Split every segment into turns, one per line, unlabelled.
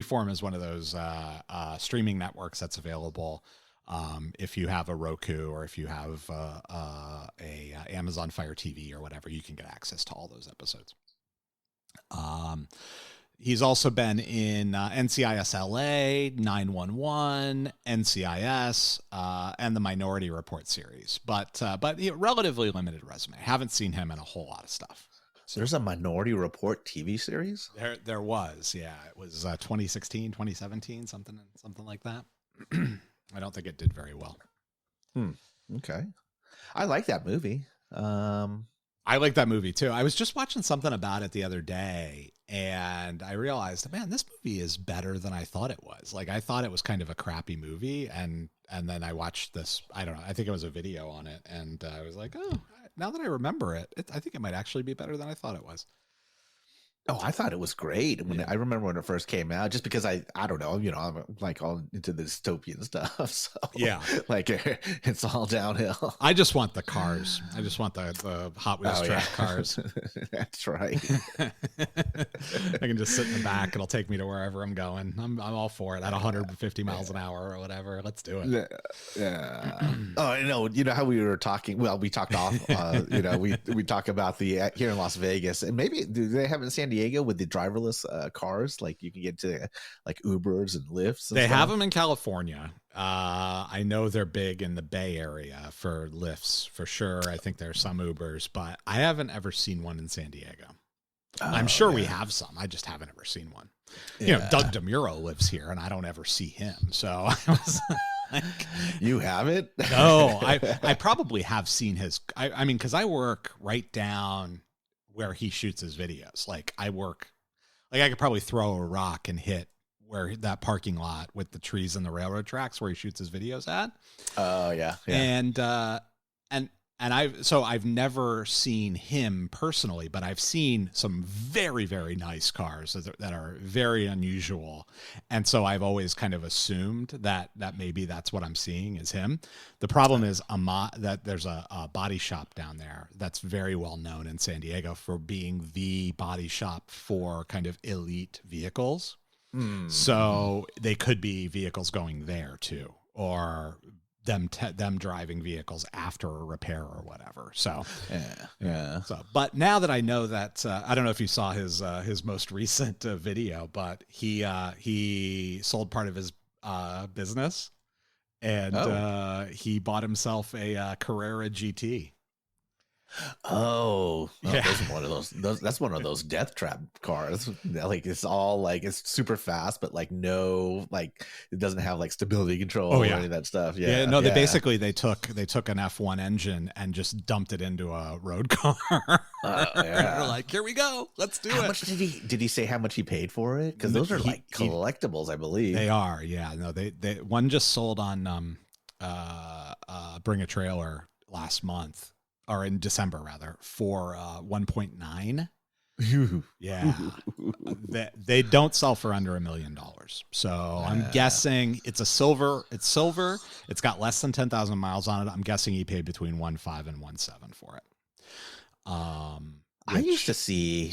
Freeform is one of those streaming networks that's available if you have a Roku or if you have a Amazon Fire TV or whatever. You can get access to all those episodes. He's also been in NCIS LA, 911, NCIS, and the Minority Report series. But relatively limited resume. Haven't seen him in a whole lot of stuff.
So there's a Minority Report TV series?
There was, yeah. It was 2016, 2017, something like that. I don't think it did very well.
Okay. I like that movie.
I like that movie too. I was just watching something about it the other day, and I realized, man, this movie is better than I thought it was. Like, I thought it was kind of a crappy movie, and then I watched this. I don't know. I think it was a video on it, and I was like, oh, now that I remember it, I think it might actually be better than I thought it was.
Oh, I thought it was great. I remember when it first came out, just because I don't know, I'm like all into the dystopian stuff. So
yeah,
like it's all downhill.
I just want the cars. I just want the Hot Wheels track cars.
That's right.
I can just sit in the back. It'll take me to wherever I'm going. I'm all for it at 150 miles an hour or whatever. Let's do it.
Yeah. Oh, you know how we were talking. Well, we talked off. We talk about the here in Las Vegas, and maybe do they have it in San Diego with the driverless cars? Like you can get to like Ubers and Lyfts.
They have them in California. I know they're big in the Bay Area for Lyfts for sure. I think there's some Ubers, but I haven't ever seen one in San Diego. I'm sure we have some. I just haven't ever seen one.
Yeah.
Doug DeMuro lives here, and I don't ever see him. So I was like,
you haven't?
No, I probably have seen his. I mean, because I work right down where he shoots his videos. Like I could probably throw a rock and hit where that parking lot with the trees and the railroad tracks where he shoots his videos at.
Oh yeah.
And I've never seen him personally, but I've seen some very, very nice cars that are very unusual. And so I've always kind of assumed that maybe that's what I'm seeing is him. The problem is that there's a body shop down there that's very well known in San Diego for being the body shop for kind of elite vehicles. So they could be vehicles going there too, or them driving vehicles after a repair or whatever. So
yeah.
So, but now that I know that, I don't know if you saw his most recent video, but he sold part of his business, and he bought himself a Carrera GT.
Oh, yeah. That's one of those death trap cars. Like it's all like it's super fast, but like no, like it doesn't have like stability control or any of that stuff. Yeah,
no. They basically they took an F1 engine and just dumped it into a road car. They're like, here we go, let's do it.
How much did he say how much he paid for it? Because those are like collectibles, I believe.
They are. Yeah, no. They one just sold on Bring a Trailer last month. Or in December, rather, for 1.9. Yeah, they don't sell for under $1 million. So I'm guessing it's silver. It's got less than 10,000 miles on it. I'm guessing he paid between 1.5 and 1.7 for it.
I used to see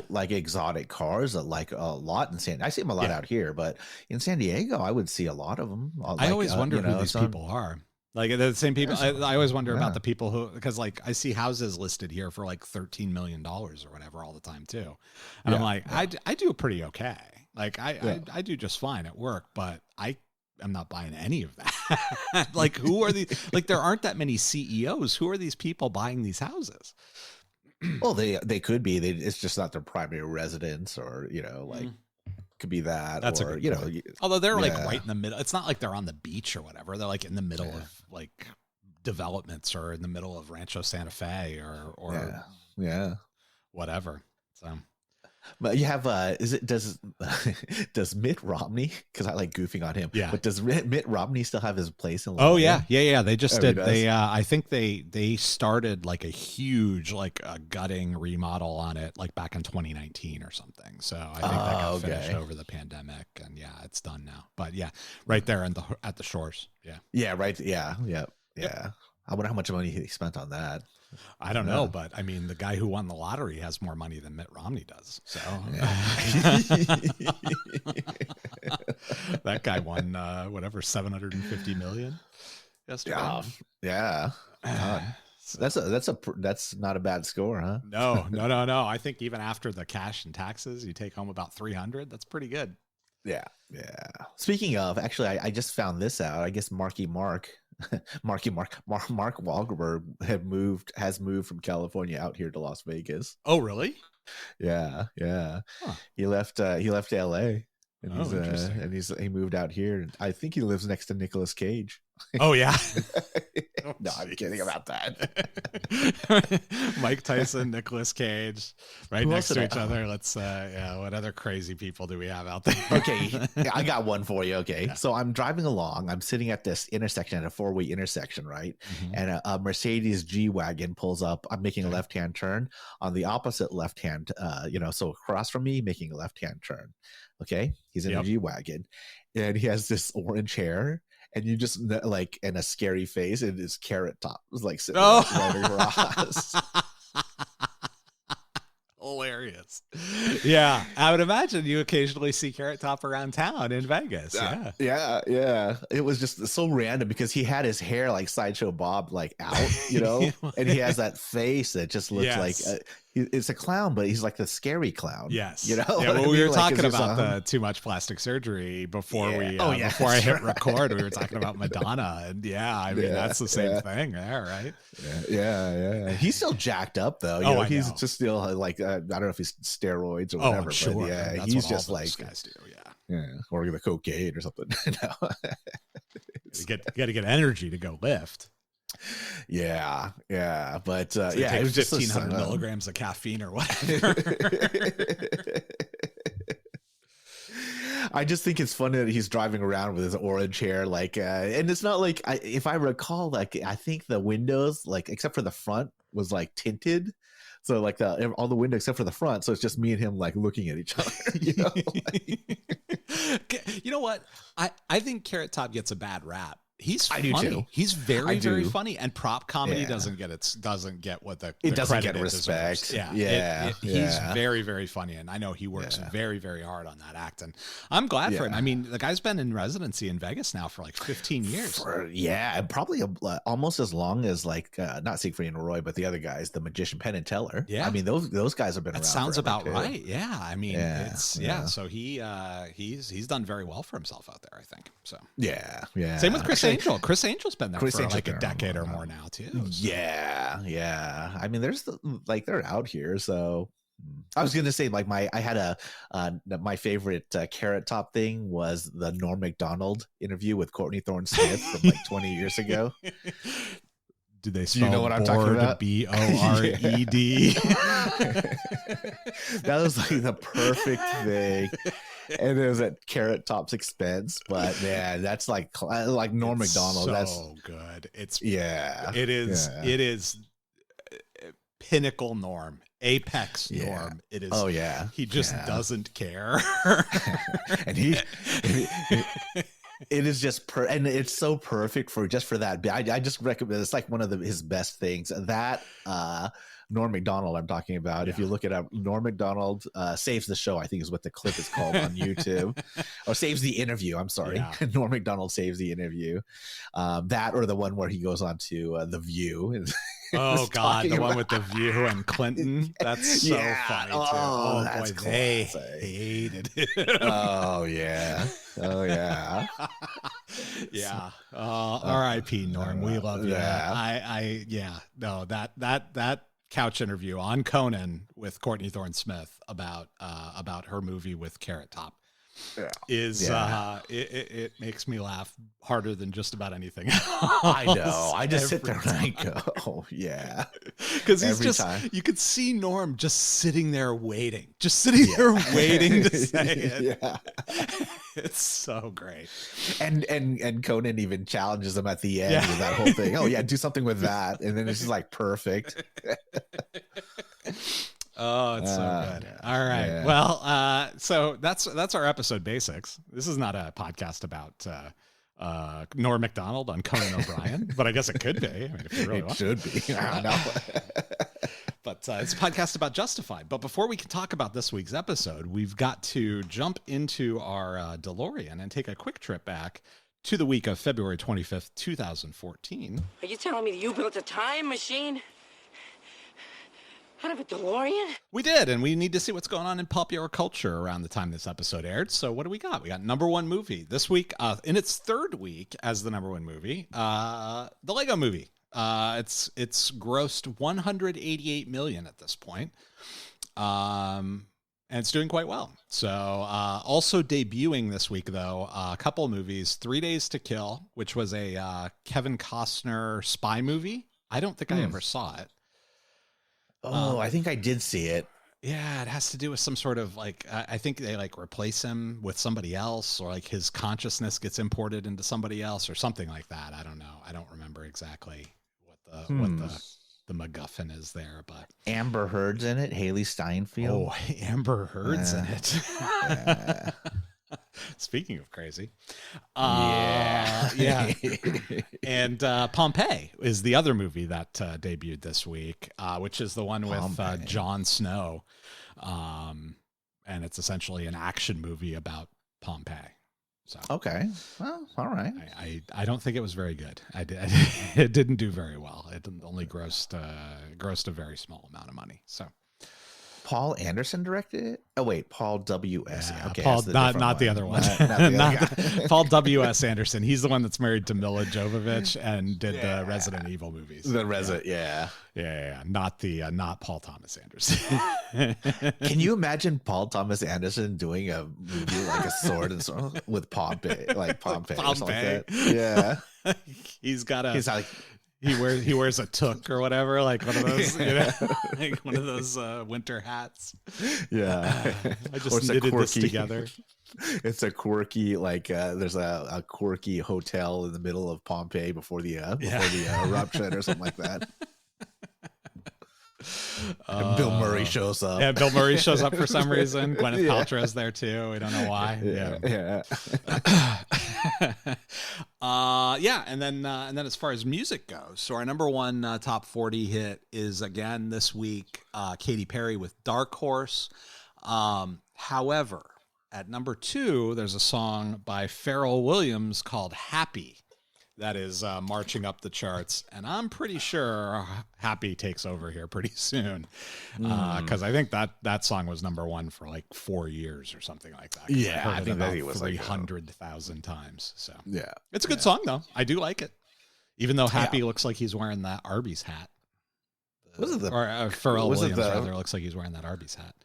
like exotic cars like a lot in I see them a lot out here, but in San Diego, I would see a lot of them. Like,
I always wonder who these people are. Like the same people. I always wonder about the people who, because like I see houses listed here for like $13 million or whatever all the time too. And I'm like, I do pretty okay. Like I do just fine at work, but I'm not buying any of that. Like who are these? Like there aren't that many CEOs. Who are these people buying these houses?
Well, they could be. It's just not their primary residence, or like. Could be that.
That's
or,
a good point. Although they're like right in the middle. It's not like they're on the beach or whatever. They're like in the middle of like developments or in the middle of Rancho Santa Fe or whatever. So,
but you have does Mitt Romney, because I like goofing on him. Yeah. But does Mitt Romney still have his place in?
Oh yeah. They just did. They I think they started like a huge like a gutting remodel on it like back in 2019 or something. So I think that got finished over the pandemic, and it's done now. But right there at the shores. Yeah.
Yeah. Right. Yeah. I wonder how much money he spent on that.
I don't know, but I mean, the guy who won the lottery has more money than Mitt Romney does. So that guy won whatever 750 million yesterday.
Yeah. That's not a bad score, huh?
No. I think even after the cash and taxes, you take home about 300. That's pretty good.
Yeah. Speaking of, actually, I just found this out. I guess Mark Wahlberg has moved from California out here to Las Vegas.
Oh, really?
Yeah. Huh. He left LA and he moved out here. I think he lives next to Nicolas Cage.
Oh yeah.
No, I'm kidding about that.
Mike Tyson, Nicolas Cage, right next to each other. Let's what other crazy people do we have out there?
Okay, I got one for you. Okay, yeah. So I'm driving along. I'm sitting at this intersection, at a four-way intersection, right? Mm-hmm. And a Mercedes G-Wagon pulls up. I'm making a left-hand turn on the opposite left-hand, so across from me, making a left-hand turn. Okay, he's in a G-Wagon, and he has this orange hair. And you just like, and a scary face, and his Carrot Top was like sitting right across.
Hilarious. Yeah, I would imagine you occasionally see Carrot Top around town in Vegas.
Yeah. It was just so random because he had his hair like Sideshow Bob like out, and he has that face that just looks like it's a clown, but he's like the scary clown.
Yes.
Yeah,
well, we were talking about the too much plastic surgery before before I hit record. We were talking about Madonna, and that's the same thing there, right?
Yeah. He's still jacked up though. He's just still like I don't know if he's steroids or whatever.
Sure.
But
yeah,
he's just like
guys do.
Or the cocaine or something.
You got to get energy to go lift.
Yeah, but
it was just 1,500 milligrams of caffeine or whatever.
I just think it's funny that he's driving around with his orange hair, like, and it's not like if I recall, like I think the windows, like except for the front, was like tinted. So like all the windows except for the front, so it's just me and him like looking at each other.
You know what? I think Carrot Top gets a bad rap. He's funny.
I do too.
He's very funny, and prop comedy doesn't get what it doesn't get respect.
Deserves.
He's very, very funny, and I know he works very, very hard on that act, and I'm glad for him. I mean, the guy's been in residency in Vegas now for like 15 years.
And probably almost as long as like not Siegfried and Roy, but the other guys, the Magician Penn and Teller. Yeah, I mean those guys have been around. That
sounds about right. Yeah, I mean So he's done very well for himself out there, I think. So
yeah.
Same with Chris Angel. Chris Angel's been there for like a decade or more now too. So.
Yeah. I mean, they're out here. So I was gonna say, like my favorite Carrot Top thing was the Norm Macdonald interview with Courtney Thorne Smith from like 20 years ago.
Do they spell what I'm talking about? BORED?
That was like the perfect thing. And it was at Carrot Top's expense, but man, that's like Norm Macdonald.
So
that's
good. It is pinnacle Norm, apex Norm. It is.
Oh yeah.
He just doesn't care.
And it is just and it's so perfect for that. I just recommend. It's like one of his best things. That Norm Macdonald I'm talking about. If you look it up, Norm Macdonald Saves the Show, I think is what the clip is called on YouTube. Or Saves the Interview, I'm sorry. Yeah. Norm Macdonald Saves the Interview. That or the one where he goes on to The View.
Oh God, the one with The View and Clinton. That's so funny too. Oh boy, they hated it.
Oh yeah.
Yeah. R.I.P. Norm. We love you. That couch interview on Conan with Courtney Thorne Smith about her movie with Carrot Top it makes me laugh harder than just about anything else.
I know. I just sit there and I go, oh yeah,
because you could see Norm just sitting there waiting to say it. Yeah, it's so great.
And Conan even challenges him at the end with that whole thing. Oh yeah, do something with that, and then it's just like perfect.
Oh, it's so good. All right. Yeah. Well, so that's our episode basics. This is not a podcast about Norm Macdonald on Conan O'Brien, but I guess it could be. I mean, if you really
It
want.
should be. I don't know.
But it's a podcast about Justified. But before we can talk about this week's episode, we've got to jump into our DeLorean and take a quick trip back to the week of February 25th, 2014.
Are you telling me that you built a time machine out of a DeLorean?
We did, and we need to see what's going on in popular culture around the time this episode aired. So what do we got? We got number one movie this week, in its third week as the number one movie, the Lego Movie. It's grossed 188 million at this point. And it's doing quite well. So, also debuting this week, though, a couple of movies, 3 Days to Kill, which was a Kevin Costner spy movie. I don't think I ever saw it.
Oh, I think I did see it.
Yeah, it has to do with some sort of like, I think they like replace him with somebody else, or like his consciousness gets imported into somebody else or something like that. I don't know. I don't remember exactly what the MacGuffin is there, but
Amber Heard's in it. Haley Steinfeld.
Oh, Amber Heard's in it.
Yeah.
Speaking of crazy.
Yeah.
And Pompeii is the other movie that debuted this week, which is the one with Jon Snow. And it's essentially an action movie about Pompeii. So
Okay. Well, all right.
I don't think it was very good. It didn't do very well. It only grossed a very small amount of money. So
Paul Anderson directed it. Oh wait, Paul W.S.
Yeah,
Okay,
Paul,
that's
not the other one.
Not the other guy.
Paul W.S. Anderson. He's the one that's married to Mila Jovovich and did the Resident Evil movies.
The Resident, yeah.
Not Paul Thomas Anderson.
Can you imagine Paul Thomas Anderson doing a movie like a sword and sword with Pompeii, like Pompeii, or something like that? Yeah.
He's got a.
He's like.
He wears a toque or whatever, like one of those, like one of those winter hats.
Yeah,
I just knitted this together.
It's a quirky, like there's a quirky hotel in the middle of Pompeii before the eruption or something like that. And Bill Murray shows up.
Yeah, Bill Murray shows up for some reason. Gwyneth Paltrow's there too. We don't know why.
Yeah.
And then as far as music goes, so our number one top 40 hit is again this week, Katy Perry with Dark Horse. However, at number two, there's a song by Pharrell Williams called Happy that is marching up the charts, and I'm pretty sure Happy takes over here pretty soon, because I think that song was number one for like 4 years or something like that.
Yeah,
I think that
it was
300,000 times. So
yeah,
it's a good song though. I do like it, even though Happy looks like he's wearing that Arby's hat. Pharrell Williams rather looks like he's wearing that Arby's hat.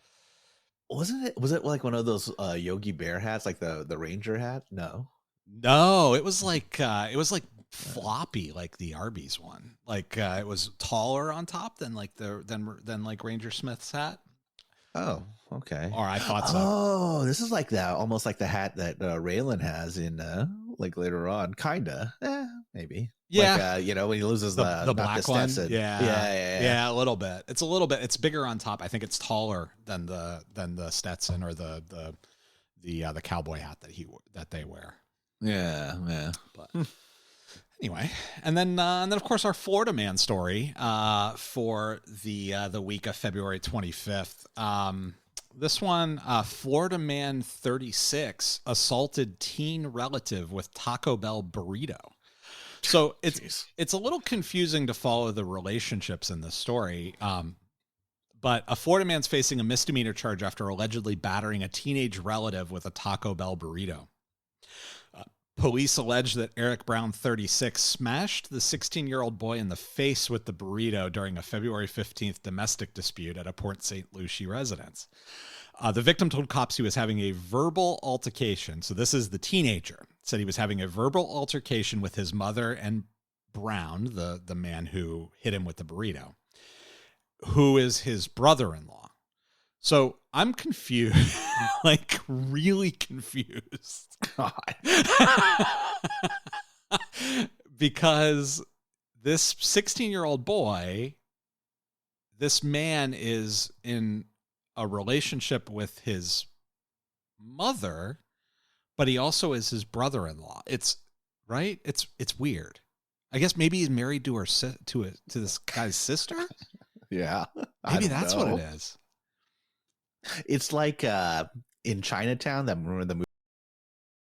Was it like one of those Yogi Bear hats, like the Ranger hat?
No, it was like floppy, like the Arby's one. Like it was taller on top than like than Ranger Smith's hat.
Oh, okay.
Or I thought so.
Oh, this is like that, almost like the hat that Raylan has in like later on, kinda, maybe.
Yeah,
like, when he loses
the black one.
Yeah,
a little bit. It's bigger on top. I think it's taller than the Stetson or the cowboy hat that they wear.
Yeah.
But anyway, and then of course our Florida man story for the week of February 25th. This one, Florida man 36 assaulted teen relative with Taco Bell burrito. So it's a little confusing to follow the relationships in this story. But a Florida man's facing a misdemeanor charge after allegedly battering a teenage relative with a Taco Bell burrito. Police allege that Eric Brown, 36, smashed the 16-year-old boy in the face with the burrito during a February 15th domestic dispute at a Port St. Lucie residence. The victim told cops he was having a verbal altercation. So this is the teenager. Said he was having a verbal altercation with his mother and Brown, the man who hit him with the burrito, who is his brother-in-law. So I'm confused, like really confused.
God.
Because this 16-year-old boy, this man is in a relationship with his mother, but he also is his brother-in-law. It's right? It's weird. I guess maybe he's married to to this guy's sister.
Yeah,
Maybe that's what it is.
It's like in Chinatown. That remember the movie